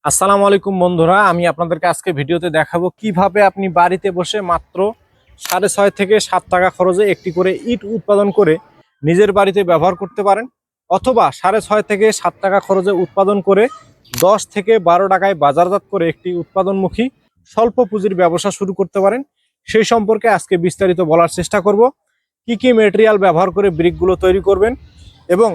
আসসালামু আলাইকুম বন্ধুরা, আমি আপনাদেরকে আজকে ভিডিওতে দেখাবো কিভাবে আপনি বাড়িতে বসে মাত্র 6.5 থেকে 7 টাকা খরচে একটি করে ইট উৎপাদন করে নিজের বাড়িতে ব্যবহার করতে পারেন, অথবা 6.5 থেকে 7 টাকা খরচে উৎপাদন করে 10 থেকে 12 টাকায় বাজারজাত করে একটি উৎপাদনমুখী স্বল্প পুঁজির ব্যবসা শুরু করতে পারেন। সেই সম্পর্কে আজকে বিস্তারিত বলার চেষ্টা করব। কি কি ম্যাটেরিয়াল ব্যবহার করে ব্রিকগুলো তৈরি করবেন এবং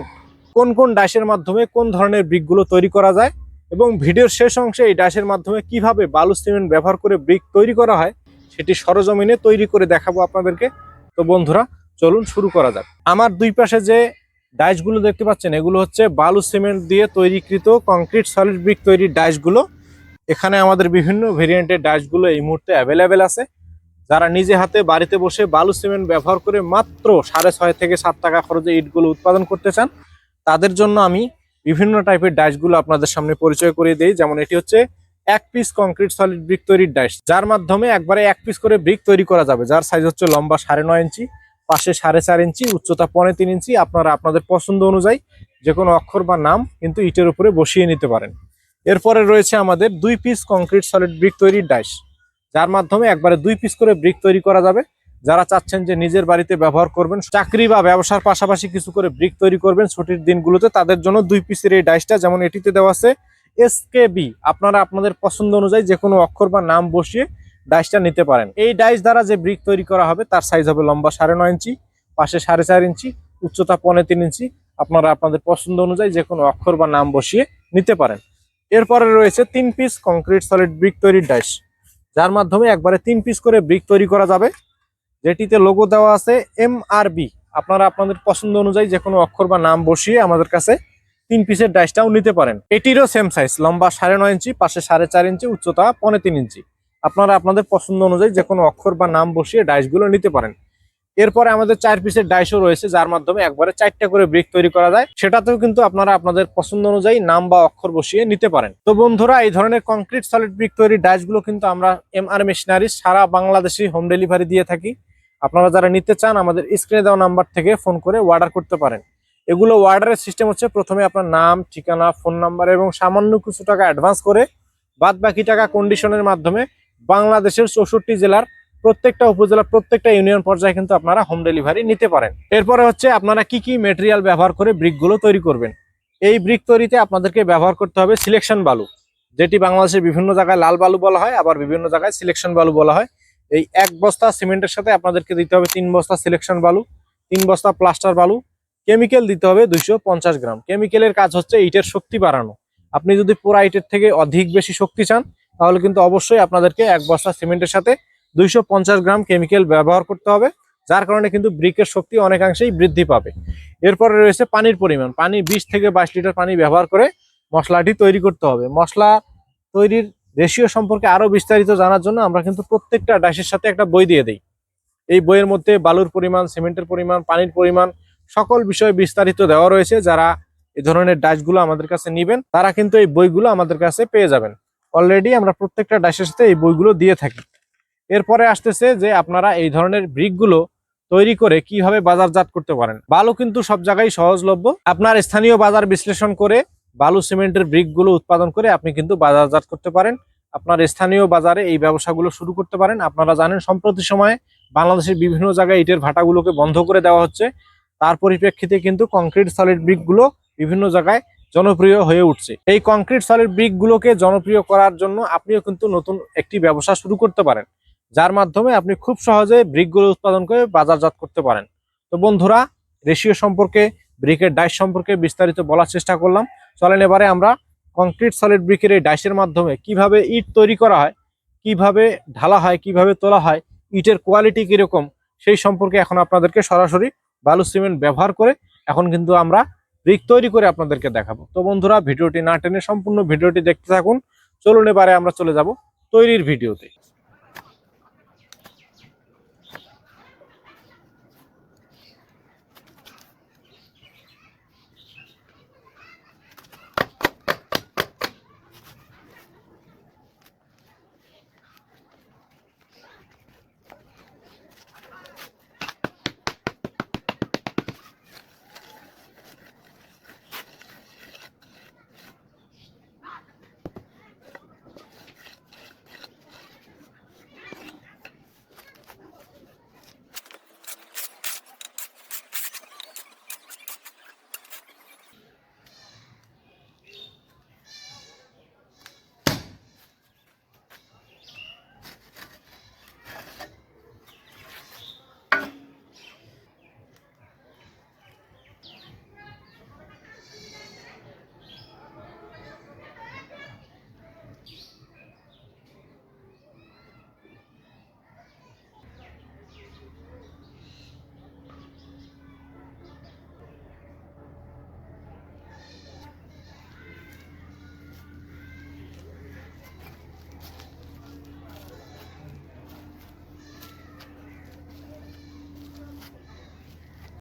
কোন কোন ডাইসের মাধ্যমে কোন ধরনের ব্রিকগুলো তৈরি করা যায়, এবং ভিডিওর শেষ অংশে এই ডাইসের মাধ্যমে কিভাবে বালু সিমেন্ট ব্যবহার করে ব্রিক তৈরি করা হয় সেটি সরজমিনে তৈরি করে দেখাবো আপনাদেরকে। তো বন্ধুরা, চলুন শুরু করা যাক। আমার দুই পাশে যে ডাইসগুলো দেখতে পাচ্ছেন, এগুলো হচ্ছে বালু সিমেন্ট দিয়ে তৈরিকৃত কংক্রিট সলিড ব্রিক তৈরির ডাইসগুলো। এখানে আমাদের বিভিন্ন ভেরিয়েন্টের ডাইসগুলো এই মুহূর্তে অ্যাভেলেবেল আছে। যারা নিজে হাতে বাড়িতে বসে বালু সিমেন্ট ব্যবহার করে মাত্র 6.5 থেকে 7 টাকা খরচে ইটগুলো উৎপাদন করতে চান, তাদের জন্য আমি বিভিন্ন টাইপের ডাইসগুলো আপনাদের সামনে পরিচয় করিয়ে দেই। যেমন এটি হচ্ছে এক পিস কংক্রিট সলিড ব্রিক তৈরির ডাইস, যার মাধ্যমে একবারে এক পিস করে ব্রিক তৈরি করা যাবে, যার সাইজ হচ্ছে লম্বা 9.5 ইঞ্চি, পাশে 4.5 ইঞ্চি, উচ্চতা 3.5 ইঞ্চি। আপনারা আপনাদের পছন্দ অনুযায়ী যে কোনো অক্ষর বা নাম কিন্তু ইটের উপরে বসিয়ে নিতে পারেন। এরপরে রয়েছে আমাদের 2 পিস কংক্রিট সলিড ব্রিক তৈরির ডাইস, যার মাধ্যমে একবারে 2 পিস করে ব্রিক তৈরি করা যাবে। যারা চাচ্ছেন যে নিজের বাড়িতে ব্যবহার করবেন, চাকরি বা ব্যবসার পাশাপাশি কিছু করে ব্রিক তৈরি করবেন ছুটির দিনগুলোতে, তাদের জন্য 2 পিসের এই ডাইসটা, যেমন এটিতে দেওয়া আছে SKB, আপনারা আপনাদের পছন্দ অনুযায়ী যে কোনো অক্ষর বা নাম বসিয়ে ডাইসটা নিতে পারেন। এই ডাইস দ্বারা যে ব্রিক তৈরি করা হবে তার সাইজ হবে লম্বা 9.5 ইঞ্চি, পাশে 4.5 ইঞ্চি, উচ্চতা 3.5 ইঞ্চি। আপনারা আপনাদের পছন্দ অনুযায়ী যে কোনো অক্ষর বা নাম বসিয়ে নিতে পারেন। এরপরে রয়েছে 3 পিস কংক্রিট সলিড ব্রিক তৈরির ডাইস, যার মাধ্যমে একবারে 3 পিস করে ব্রিক তৈরি করা যাবে, যেটিতে লোগো দেওয়া আছে MRB। আপনারা আপনাদের পছন্দ অনুযায়ী যে কোনো অক্ষর বা নাম বসিয়ে আমাদের কাছে 3 পিসের ডাইসটাও নিতে পারেন। এটিরও সেম সাইজ, লম্বা 9.5 ইঞ্চি, পাশে 4.5 ইঞ্চি, উচ্চতা 3.5 ইঞ্চি। আপনারা আপনাদের পছন্দ অনুযায়ী যে কোনো অক্ষর বা নাম বসিয়ে ডাইসগুলো নিতে পারেন। এরপরে আমাদের 4 পিসের ডাইসও রয়েছে, যার মাধ্যমে একবারে 4টা করে ব্রিক তৈরি করা যায়। সেটাতেও কিন্তু আপনারা আপনাদের পছন্দ অনুযায়ী নাম বা অক্ষর বসিয়ে নিতে পারেন। তো বন্ধুরা, এই ধরনের কংক্রিট সলিড ব্রিক তৈরির ডাইসগুলো কিন্তু আমরা MR মেশিনারিজ সারা বাংলাদেশে হোম ডেলিভারি দিয়ে থাকি। আপনারা যারা নিতে চান আমাদের স্ক্রিনে দেওয়া নাম্বার থেকে ফোন করে অর্ডার করতে পারেন। এগুলো অর্ডারের সিস্টেম হচ্ছে, প্রথমে আপনার নাম, ঠিকানা, ফোন নাম্বার এবং সামান্য কিছু টাকা অ্যাডভান্স করে বাদ বাকি টাকা কন্ডিশনের মাধ্যমে বাংলাদেশের 64 জেলার প্রত্যেকটা উপজেলা, প্রত্যেকটা ইউনিয়ন পর্যায়ে কিন্তু আপনারা হোম ডেলিভারি নিতে পারেন। এরপরে হচ্ছে আপনারা কি কি মেটেরিয়াল ব্যবহার করে ব্রিকগুলো তৈরি করবেন। এই ব্রিক তৈরিতে আপনাদেরকে ব্যবহার করতে হবে সিলেকশন বালু, যেটি বাংলাদেশের বিভিন্ন জায়গায় লাল বালু বলা হয়, আবার বিভিন্ন জায়গায় সিলেকশন বালু বলা হয়। এই 1 বস্তা সিমেন্টের সাথে আপনাদেরকে দিতে হবে 3 বস্তা সিলেকশন বালু, 3 বস্তা প্লাস্টার বালু, কেমিক্যাল দিতে হবে 250 গ্রাম। কেমিক্যালের কাজ হচ্ছে ইটের শক্তি বাড়ানো। আপনি যদি পুরা ইটের থেকে অধিক বেশি শক্তি চান, তাহলে কিন্তু অবশ্যই আপনাদেরকে 1 বস্তা সিমেন্টের সাথে 250 গ্রাম কেমিক্যাল ব্যবহার করতে হবে, যার কারণে কিন্তু ব্রিকের শক্তি অনেকাংশেই বৃদ্ধি পাবে। এরপরে রয়েছে পানির পরিমাণ। পানি 20 থেকে 22 লিটার পানি ব্যবহার করে মশলাটি তৈরি করতে হবে। মশলা তৈরির রেশিও সম্পর্কে আরো বিস্তারিত জানার জন্য আমরা কিন্তু প্রত্যেকটা ডাইসের সাথে একটা বই দিয়ে দিই। এই বইয়ের মধ্যে বালুর পরিমাণ, সিমেন্টের পরিমাণ, পানির পরিমাণ, সকল বিষয়ে বিস্তারিত দেওয়া রয়েছে। যারা এই ধরনের ডাইসগুলো আমাদের কাছে নেবেন, তারা কিন্তু এই বইগুলো আমাদের কাছে পেয়ে যাবেন। অলরেডি আমরা প্রত্যেকটা ডাইসের সাথে এই বইগুলো দিয়ে থাকি। এরপরে আসতেছে যে আপনারা এই ধরনের ব্রিকগুলো তৈরি করে কিভাবে বাজারজাত করতে পারেন। বালু কিন্তু সব জায়গায় সহজলভ্য। আপনার স্থানীয় বাজার বিশ্লেষণ করে বালু সিমেন্টের ব্রিকগুলো উৎপাদন করে আপনি কিন্তু বাজারজাত করতে পারেন। আপনার স্থানীয় বাজারে এই ব্যবসাগুলো শুরু করতে পারেন। আপনারা জানেন সম্প্রতি সময়ে বাংলাদেশের বিভিন্ন জায়গায় ইটের ভাটাগুলোকে বন্ধ করে দেওয়া হচ্ছে। তার পরিপ্রেক্ষিতে কিন্তু কংক্রিট সলিড ব্রিকগুলো বিভিন্ন জায়গায় জনপ্রিয় হয়ে উঠছে। এই কংক্রিট সলিড ব্রিকগুলোকে জনপ্রিয় করার জন্য আপনিও কিন্তু নতুন একটি ব্যবসা শুরু করতে পারেন, যার মাধ্যমে আপনি খুব সহজে ব্রিকগুলো উৎপাদন করে বাজারজাত করতে পারেন। তো বন্ধুরা, রেশিও সম্পর্কে, ব্রিকের ডাইস সম্পর্কে বিস্তারিত বলার চেষ্টা করলাম। চলেন এবারে আমরা কংক্রিট সলিড ব্রিকের এই ডাইসের মাধ্যমে কিভাবে ইট তৈরি করা হয়, কিভাবে ঢালা হয়, কিভাবে তোলা হয়, ইটের কোয়ালিটি কিরকম, সেই সম্পর্কে এখন আপনাদেরকে সরাসরি বালু সিমেন্ট ব্যবহার করে এখন কিন্তু আমরা ব্রিক তৈরি করে আপনাদেরকে দেখাবো। তো বন্ধুরা, ভিডিওটি না টেনে সম্পূর্ণ ভিডিওটি দেখতে থাকুন। চলুন এবারে আমরা চলে যাব তৈরির ভিডিওতে।